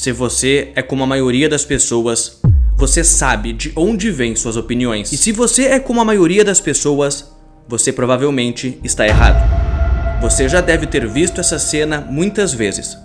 Se você é como a maioria das pessoas, você sabe de onde vêm suas opiniões. E se você é como a maioria das pessoas, você provavelmente está errado. Você já deve ter visto essa cena muitas vezes.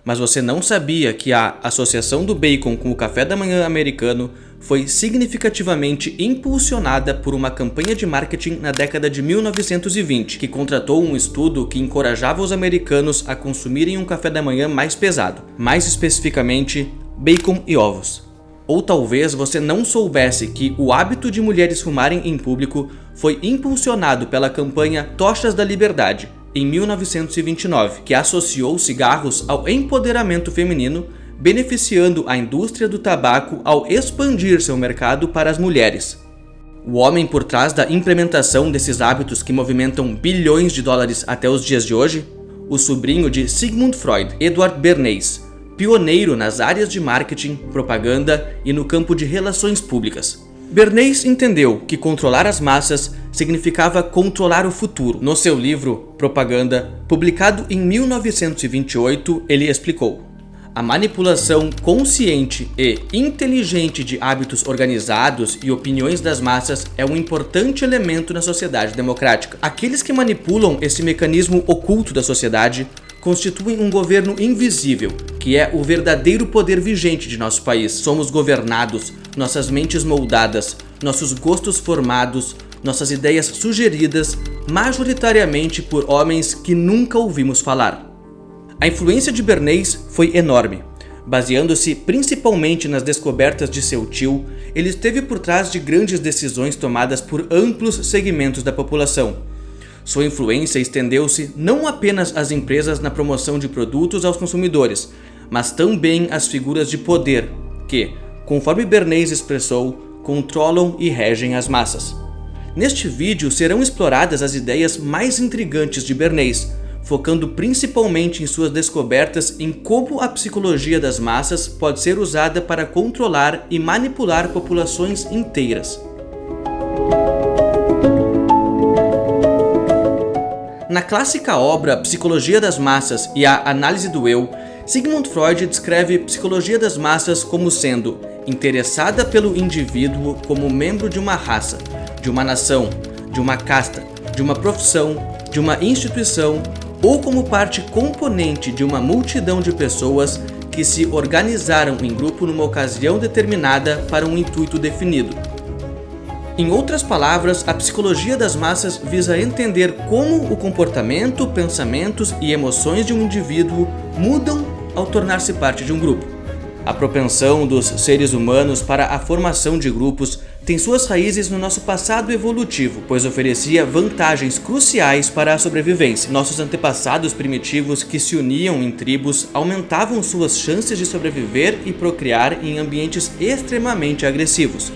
Mas você não sabia que a associação do bacon com o café da manhã americano foi significativamente impulsionada por uma campanha de marketing na década de 1920, que contratou um estudo que encorajava os americanos a consumirem um café da manhã mais pesado, mais especificamente, bacon e ovos. Ou talvez você não soubesse que o hábito de mulheres fumarem em público foi impulsionado pela campanha Tochas da Liberdade, em 1929, que associou cigarros ao empoderamento feminino, beneficiando a indústria do tabaco ao expandir seu mercado para as mulheres. O homem por trás da implementação desses hábitos que movimentam bilhões de dólares até os dias de hoje? O sobrinho de Sigmund Freud, Edward Bernays, pioneiro nas áreas de marketing, propaganda e no campo de relações públicas. Bernays entendeu que controlar as massas significava controlar o futuro. No seu livro Propaganda, publicado em 1928, ele explicou: a manipulação consciente e inteligente de hábitos organizados e opiniões das massas é um importante elemento na sociedade democrática. Aqueles que manipulam esse mecanismo oculto da sociedade constituem um governo invisível, que é o verdadeiro poder vigente de nosso país. Somos governados, nossas mentes moldadas, nossos gostos formados, nossas ideias sugeridas, majoritariamente por homens que nunca ouvimos falar. A influência de Bernays foi enorme. Baseando-se principalmente nas descobertas de seu tio, ele esteve por trás de grandes decisões tomadas por amplos segmentos da população. Sua influência estendeu-se não apenas às empresas na promoção de produtos aos consumidores, mas também às figuras de poder que, conforme Bernays expressou, controlam e regem as massas. Neste vídeo serão exploradas as ideias mais intrigantes de Bernays, focando principalmente em suas descobertas em como a psicologia das massas pode ser usada para controlar e manipular populações inteiras. Na clássica obra Psicologia das Massas e a Análise do Eu, Sigmund Freud descreve psicologia das massas como sendo interessada pelo indivíduo como membro de uma raça, de uma nação, de uma casta, de uma profissão, de uma instituição ou como parte componente de uma multidão de pessoas que se organizaram em grupo numa ocasião determinada para um intuito definido. Em outras palavras, a psicologia das massas visa entender como o comportamento, pensamentos e emoções de um indivíduo mudam ao tornar-se parte de um grupo. A propensão dos seres humanos para a formação de grupos tem suas raízes no nosso passado evolutivo, pois oferecia vantagens cruciais para a sobrevivência. Nossos antepassados primitivos que se uniam em tribos aumentavam suas chances de sobreviver e procriar em ambientes extremamente agressivos.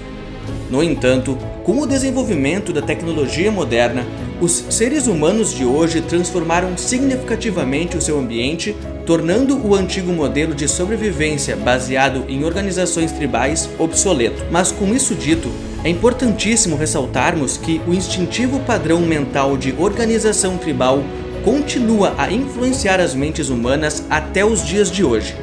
No entanto, com o desenvolvimento da tecnologia moderna, os seres humanos de hoje transformaram significativamente o seu ambiente, tornando o antigo modelo de sobrevivência baseado em organizações tribais obsoleto. Mas com isso dito, é importantíssimo ressaltarmos que o instintivo padrão mental de organização tribal continua a influenciar as mentes humanas até os dias de hoje.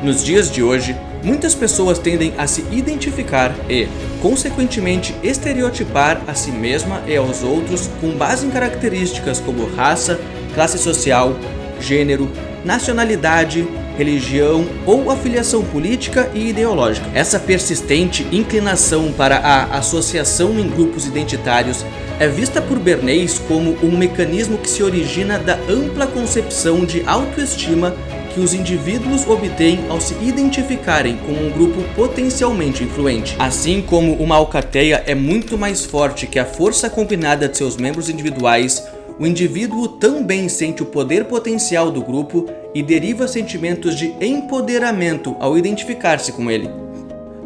Nos dias de hoje, muitas pessoas tendem a se identificar e, consequentemente, estereotipar a si mesma e aos outros com base em características como raça, classe social, gênero, nacionalidade, religião ou afiliação política e ideológica. Essa persistente inclinação para a associação em grupos identitários é vista por Bernays como um mecanismo que se origina da ampla concepção de autoestima que os indivíduos obtêm ao se identificarem com um grupo potencialmente influente. Assim como uma alcateia é muito mais forte que a força combinada de seus membros individuais, o indivíduo também sente o poder potencial do grupo e deriva sentimentos de empoderamento ao identificar-se com ele.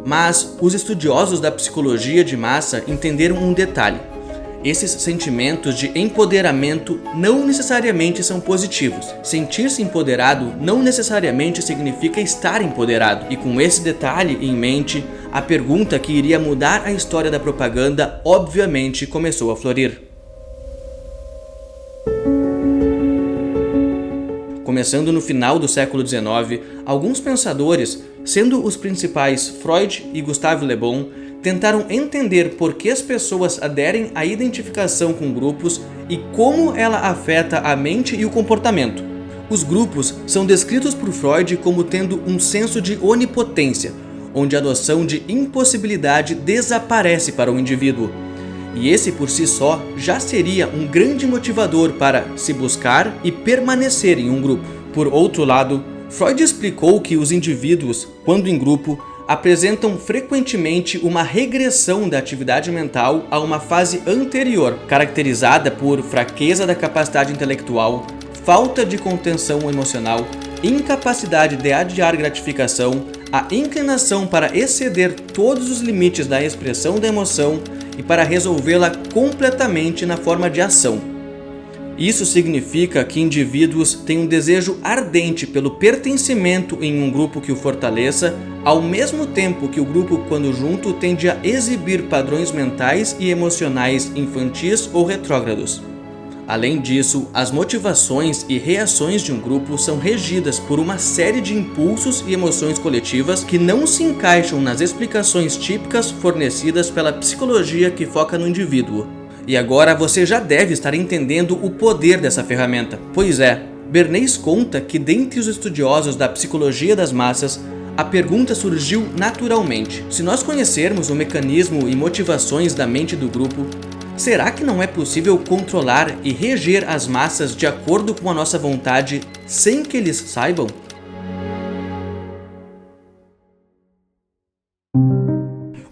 Mas os estudiosos da psicologia de massa entenderam um detalhe. Esses sentimentos de empoderamento não necessariamente são positivos. Sentir-se empoderado não necessariamente significa estar empoderado. E com esse detalhe em mente, A pergunta que iria mudar a história da propaganda obviamente começou a florir. Começando no final do século XIX, alguns pensadores, sendo os principais Freud e Gustave Le Bon, tentaram entender por que as pessoas aderem à identificação com grupos e como ela afeta a mente e o comportamento. Os grupos são descritos por Freud como tendo um senso de onipotência, onde a noção de impossibilidade desaparece para o indivíduo. E esse por si só já seria um grande motivador para se buscar e permanecer em um grupo. Por outro lado, Freud explicou que os indivíduos, quando em grupo, apresentam frequentemente uma regressão da atividade mental a uma fase anterior, caracterizada por fraqueza da capacidade intelectual, falta de contenção emocional, incapacidade de adiar gratificação, a inclinação para exceder todos os limites da expressão da emoção e para resolvê-la completamente na forma de ação. Isso significa que indivíduos têm um desejo ardente pelo pertencimento em um grupo que o fortaleça, ao mesmo tempo que o grupo, quando junto, tende a exibir padrões mentais e emocionais infantis ou retrógrados. Além disso, as motivações e reações de um grupo são regidas por uma série de impulsos e emoções coletivas que não se encaixam nas explicações típicas fornecidas pela psicologia que foca no indivíduo. E agora você já deve estar entendendo o poder dessa ferramenta. Pois é, Bernays conta que dentre os estudiosos da psicologia das massas, a pergunta surgiu naturalmente. Se nós conhecermos o mecanismo e motivações da mente do grupo, será que não é possível controlar e reger as massas de acordo com a nossa vontade sem que eles saibam?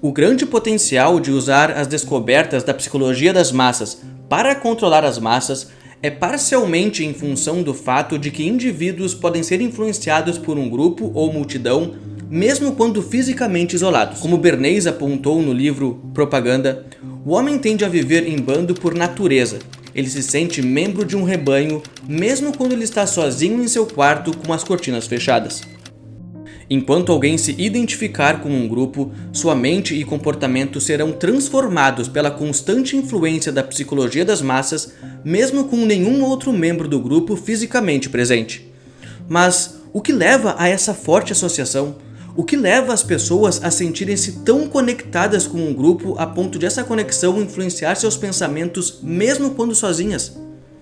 O grande potencial de usar as descobertas da psicologia das massas para controlar as massas é parcialmente em função do fato de que indivíduos podem ser influenciados por um grupo ou multidão, mesmo quando fisicamente isolados. Como Bernays apontou no livro Propaganda, o homem tende a viver em bando por natureza. Ele se sente membro de um rebanho, mesmo quando ele está sozinho em seu quarto com as cortinas fechadas. Enquanto alguém se identificar com um grupo, sua mente e comportamento serão transformados pela constante influência da psicologia das massas, mesmo com nenhum outro membro do grupo fisicamente presente. Mas o que leva a essa forte associação? O que leva as pessoas a sentirem-se tão conectadas com um grupo a ponto de essa conexão influenciar seus pensamentos mesmo quando sozinhas?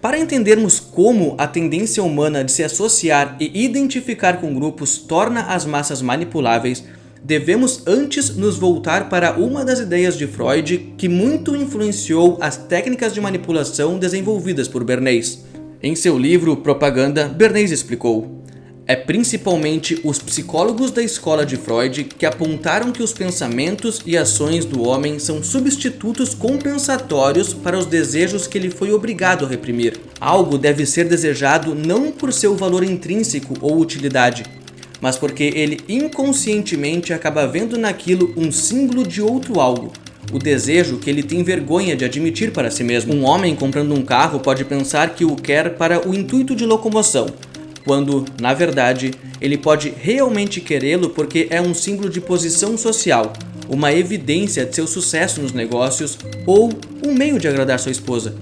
Para entendermos como a tendência humana de se associar e identificar com grupos torna as massas manipuláveis, devemos antes nos voltar para uma das ideias de Freud que muito influenciou as técnicas de manipulação desenvolvidas por Bernays. Em seu livro Propaganda, Bernays explicou: é principalmente os psicólogos da escola de Freud que apontaram que os pensamentos e ações do homem são substitutos compensatórios para os desejos que ele foi obrigado a reprimir. Algo deve ser desejado não por seu valor intrínseco ou utilidade, mas porque ele inconscientemente acaba vendo naquilo um símbolo de outro algo, o desejo que ele tem vergonha de admitir para si mesmo. Um homem comprando um carro pode pensar que o quer para o intuito de locomoção, quando, na verdade, ele pode realmente querê-lo porque é um símbolo de posição social, uma evidência de seu sucesso nos negócios ou um meio de agradar sua esposa.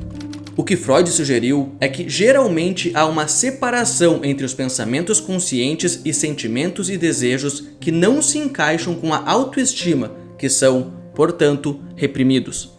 O que Freud sugeriu é que geralmente há uma separação entre os pensamentos conscientes e sentimentos e desejos que não se encaixam com a autoestima, que são, portanto, reprimidos.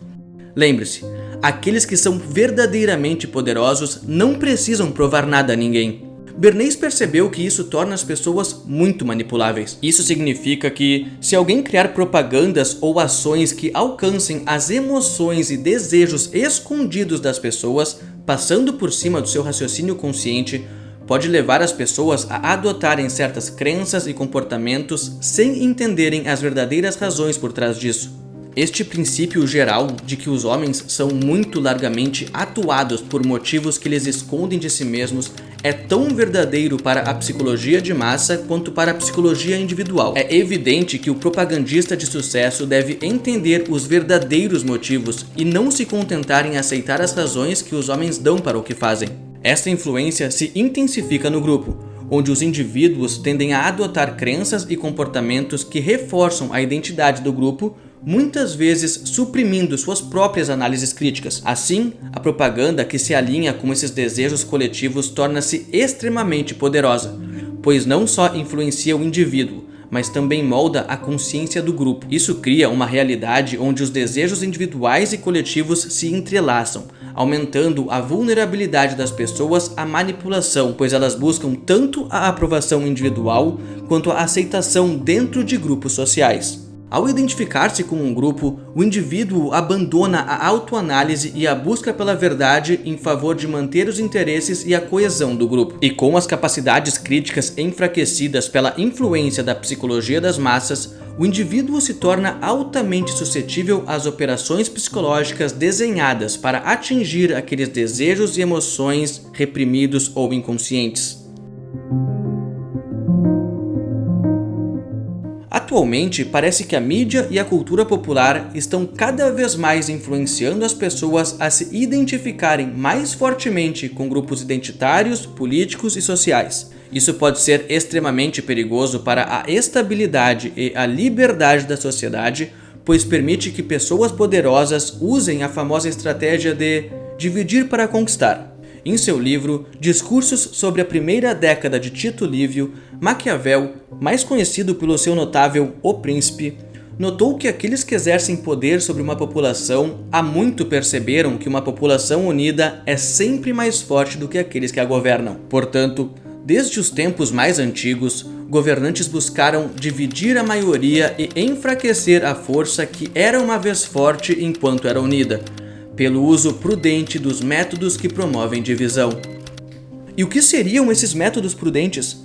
Lembre-se, aqueles que são verdadeiramente poderosos não precisam provar nada a ninguém. Bernays percebeu que isso torna as pessoas muito manipuláveis. Isso significa que, se alguém criar propagandas ou ações que alcancem as emoções e desejos escondidos das pessoas, passando por cima do seu raciocínio consciente, pode levar as pessoas a adotarem certas crenças e comportamentos sem entenderem as verdadeiras razões por trás disso. Este princípio geral de que os homens são muito largamente atuados por motivos que eles escondem de si mesmos é tão verdadeiro para a psicologia de massa quanto para a psicologia individual. É evidente que o propagandista de sucesso deve entender os verdadeiros motivos e não se contentar em aceitar as razões que os homens dão para o que fazem. Esta influência se intensifica no grupo. onde os indivíduos tendem a adotar crenças e comportamentos que reforçam a identidade do grupo, muitas vezes suprimindo suas próprias análises críticas. Assim, a propaganda que se alinha com esses desejos coletivos torna-se extremamente poderosa, pois não só influencia o indivíduo, mas também molda a consciência do grupo. Isso cria uma realidade onde os desejos individuais e coletivos se entrelaçam, aumentando a vulnerabilidade das pessoas à manipulação, pois elas buscam tanto a aprovação individual quanto a aceitação dentro de grupos sociais. Ao identificar-se com um grupo, o indivíduo abandona a autoanálise e a busca pela verdade em favor de manter os interesses e a coesão do grupo. E com as capacidades críticas enfraquecidas pela influência da psicologia das massas, o indivíduo se torna altamente suscetível às operações psicológicas desenhadas para atingir aqueles desejos e emoções reprimidos ou inconscientes. Atualmente, parece que a mídia e a cultura popular estão cada vez mais influenciando as pessoas a se identificarem mais fortemente com grupos identitários, políticos e sociais. Isso pode ser extremamente perigoso para a estabilidade e a liberdade da sociedade, pois permite que pessoas poderosas usem a famosa estratégia de dividir para conquistar. Em seu livro Discursos sobre a Primeira Década de Tito Livio, Maquiavel, mais conhecido pelo seu notável O Príncipe, notou que aqueles que exercem poder sobre uma população há muito perceberam que uma população unida é sempre mais forte do que aqueles que a governam. Portanto, desde os tempos mais antigos, governantes buscaram dividir a maioria e enfraquecer a força que era uma vez forte enquanto era unida, pelo uso prudente dos métodos que promovem divisão. E o que seriam esses métodos prudentes?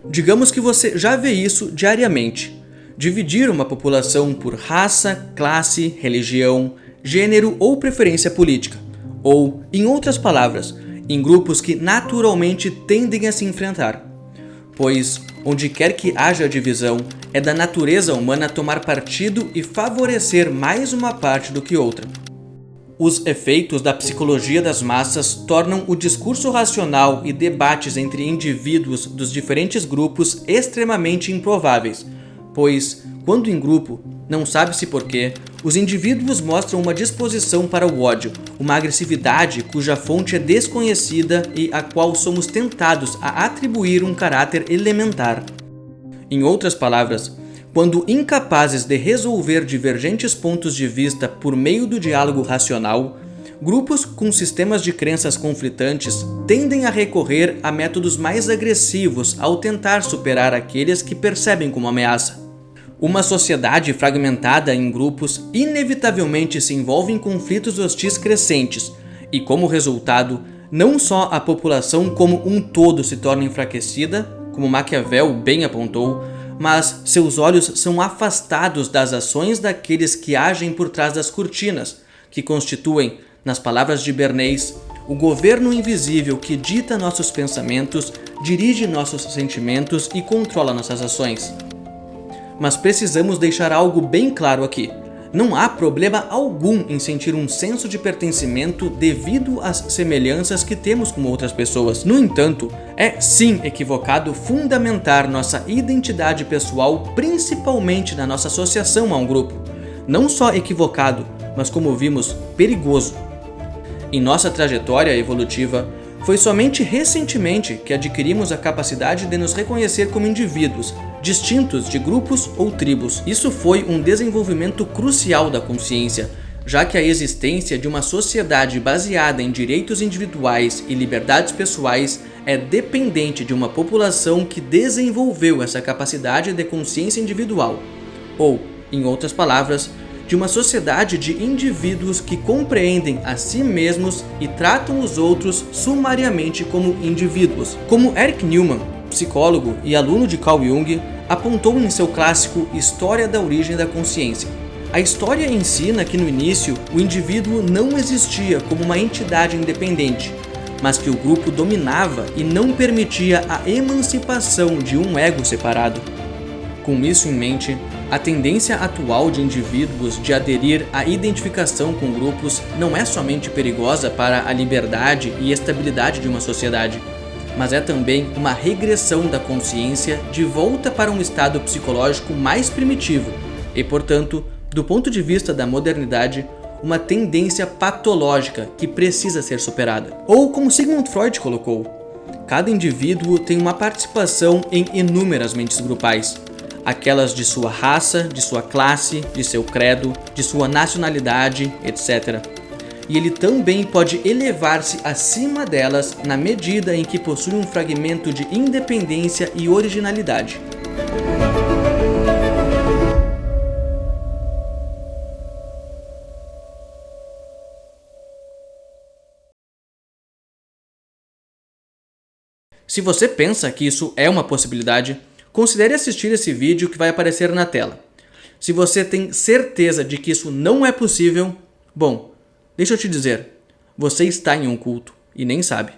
Digamos que você já vê isso diariamente. Dividir uma população por raça, classe, religião, gênero ou preferência política. Ou, em outras palavras, em grupos que naturalmente tendem a se enfrentar. Pois, onde quer que haja divisão, é da natureza humana tomar partido e favorecer mais uma parte do que outra. Os efeitos da psicologia das massas tornam o discurso racional e debates entre indivíduos dos diferentes grupos extremamente improváveis, pois, quando em grupo, não sabe-se porquê, os indivíduos mostram uma disposição para o ódio, uma agressividade cuja fonte é desconhecida e a qual somos tentados a atribuir um caráter elementar. Em outras palavras, quando incapazes de resolver divergentes pontos de vista por meio do diálogo racional, grupos com sistemas de crenças conflitantes tendem a recorrer a métodos mais agressivos ao tentar superar aqueles que percebem como ameaça. Uma sociedade fragmentada em grupos inevitavelmente se envolve em conflitos hostis crescentes e, como resultado, não só a população como um todo se torna enfraquecida, como Maquiavel bem apontou, mas seus olhos são afastados das ações daqueles que agem por trás das cortinas, que constituem, nas palavras de Bernays, o governo invisível que dita nossos pensamentos, dirige nossos sentimentos e controla nossas ações. Mas precisamos deixar algo bem claro aqui. Não há problema algum em sentir um senso de pertencimento devido às semelhanças que temos com outras pessoas. No entanto, é sim equivocado fundamentar nossa identidade pessoal principalmente na nossa associação a um grupo. Não só equivocado, mas como vimos, perigoso. Em nossa trajetória evolutiva, foi somente recentemente que adquirimos a capacidade de nos reconhecer como indivíduos, distintos de grupos ou tribos. Isso foi um desenvolvimento crucial da consciência, já que a existência de uma sociedade baseada em direitos individuais e liberdades pessoais é dependente de uma população que desenvolveu essa capacidade de consciência individual, ou, em outras palavras, de uma sociedade de indivíduos que compreendem a si mesmos e tratam os outros sumariamente como indivíduos. Como Eric Newman, psicólogo e aluno de Carl Jung, apontou em seu clássico História da Origem da Consciência. A história ensina que no início o indivíduo não existia como uma entidade independente, mas que o grupo dominava e não permitia a emancipação de um ego separado. Com isso em mente, a tendência atual de indivíduos de aderir à identificação com grupos não é somente perigosa para a liberdade e estabilidade de uma sociedade, mas é também uma regressão da consciência de volta para um estado psicológico mais primitivo e, portanto, do ponto de vista da modernidade, uma tendência patológica que precisa ser superada. Ou como Sigmund Freud colocou, cada indivíduo tem uma participação em inúmeras mentes grupais, aquelas de sua raça, de sua classe, de seu credo, de sua nacionalidade, etc. E ele também pode elevar-se acima delas na medida em que possui um fragmento de independência e originalidade. Se você pensa que isso é uma possibilidade, considere assistir esse vídeo que vai aparecer na tela. Se você tem certeza de que isso não é possível, bom, deixa eu te dizer, você está em um culto e nem sabe.